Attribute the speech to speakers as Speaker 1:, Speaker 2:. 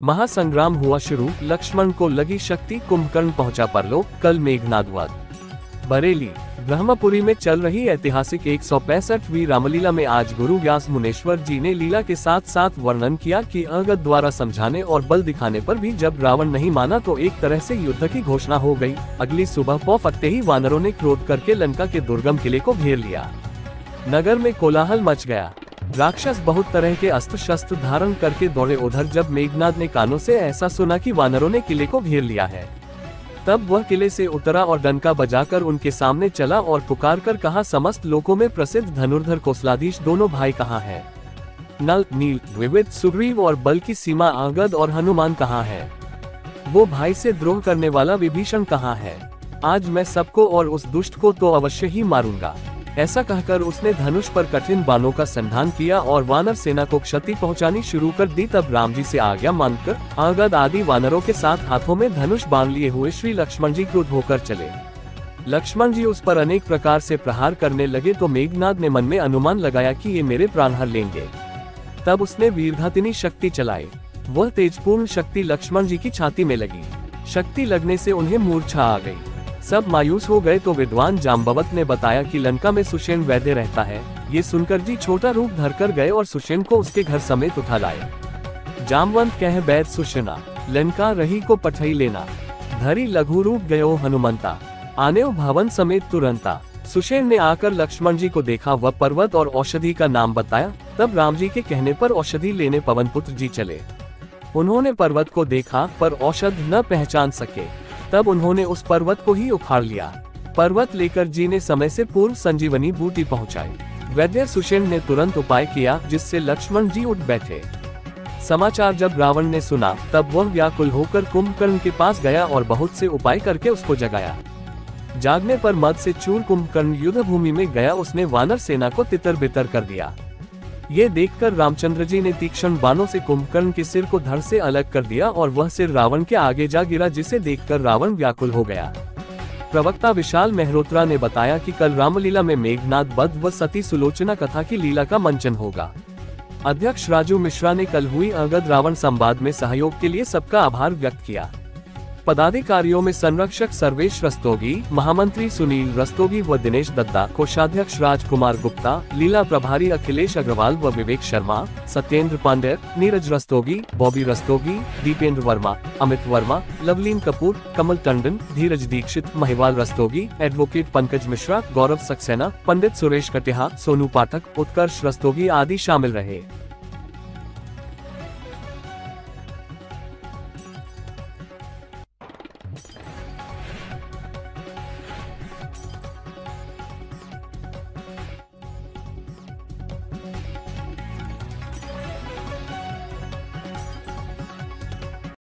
Speaker 1: महासंग्राम हुआ शुरू, लक्ष्मण को लगी शक्ति, कुंभकर्ण पहुंचा परलोक, कल मेघनाद वध। बरेली। ब्रह्मपुरी में चल रही ऐतिहासिक 165वीं रामलीला में आज गुरु व्यास मुनेश्वर जी ने लीला के साथ साथ वर्णन किया कि अंगद द्वारा समझाने और बल दिखाने पर भी जब रावण नहीं माना तो एक तरह से युद्ध की घोषणा हो गई। अगली सुबह पौ फटते ही वानरों ने क्रोध करके लंका के दुर्गम किले को घेर लिया। नगर में कोलाहल मच गया। राक्षस बहुत तरह के अस्त्र शस्त्र धारण करके दौड़े। उधर जब मेघनाद ने कानों से ऐसा सुना कि वानरों ने किले को घेर लिया है, तब वह किले से उतरा और डंका बजाकर उनके सामने चला और पुकार कर कहा, समस्त लोकों में प्रसिद्ध धनुर्धर कौशलाधीश दोनों भाई कहाँ हैं? नल, नील, द्विविद, सुग्रीव और बल की सीमा अंगद और हनुमान कहाँ है? वो भाई से द्रोह करने वाला विभीषण कहाँ है? आज मैं सबको और उस दुष्ट को तो अवश्य ही मारूंगा। ऐसा कहकर उसने धनुष पर कठिन बाणों का संधान किया और वानर सेना को क्षति पहुंचानी शुरू कर दी। तब राम जी से आज्ञा मांगकर अंगद आदि वानरों के साथ हाथों में धनुष बांध लिए हुए श्री लक्ष्मण जी क्रुद्ध होकर चले। लक्ष्मण जी उस पर अनेक प्रकार से प्रहार करने लगे तो मेघनाद ने मन में अनुमान लगाया कि ये मेरे प्राण हर लेंगे। तब उसने वीरघातिनी शक्ति चलाई। वह तेजपूर्ण शक्ति लक्ष्मण जी की छाती में लगी। शक्ति लगने से उन्हें मूर्छा आ गई। सब मायूस हो गए तो विद्वान जाम्बवत ने बताया कि लंका में सुषेण वैद्य रहता है। ये सुनकर जी छोटा रूप धरकर गए और सुषेण को उसके घर समेत उठा लाए। जामवंत कह बैद सुषेणा, लंका रही को पठई लेना, धरी लघु रूप गयो हनुमंता, आनेव भवन समेत तुरंता। सुषेण ने आकर लक्ष्मण जी को देखा, वह पर्वत और औषधि का नाम बताया। तब राम जी के कहने पर औषधि लेने पवनपुत्र जी चले। उन्होंने पर्वत को देखा पर औषध न पहचान सके। तब उन्होंने उस पर्वत को ही उखाड़ लिया। पर्वत लेकर जी ने समय से पूर्व संजीवनी बूटी पहुंचाई। वैद्य सुषेण ने तुरंत उपाय किया जिससे लक्ष्मण जी उठ बैठे। समाचार जब रावण ने सुना तब वह व्याकुल होकर कुंभकर्ण के पास गया और बहुत से उपाय करके उसको जगाया। जागने पर मद से चूर कुंभकर्ण युद्ध भूमि में गया। उसने वानर सेना को तितर बितर कर दिया। ये देखकर रामचंद्र जी ने तीक्ष्ण बाणों से कुंभकर्ण के सिर को धड़ से अलग कर दिया और वह सिर रावण के आगे जा गिरा, जिसे देखकर रावण व्याकुल हो गया। प्रवक्ता विशाल मेहरोत्रा ने बताया कि कल रामलीला में मेघनाद वध व सती सुलोचना कथा की लीला का मंचन होगा। अध्यक्ष राजू मिश्रा ने कल हुई अंगद रावण संवाद में सहयोग के लिए सबका आभार व्यक्त किया। पदाधिकारियों में संरक्षक सर्वेश रस्तोगी, महामंत्री सुनील रस्तोगी व दिनेश दत्ता, कोषाध्यक्ष राजकुमार गुप्ता, लीला प्रभारी अखिलेश अग्रवाल व विवेक शर्मा, सत्येंद्र पांडे, नीरज रस्तोगी, बॉबी रस्तोगी, दीपेंद्र वर्मा, अमित वर्मा, लवलीन कपूर, कमल टंडन, धीरज दीक्षित, महिवाल रस्तोगी, एडवोकेट पंकज मिश्रा, गौरव सक्सेना, पंडित सुरेश कटिहा, सोनू पाठक, उत्कर्ष रस्तोगी आदि शामिल रहे।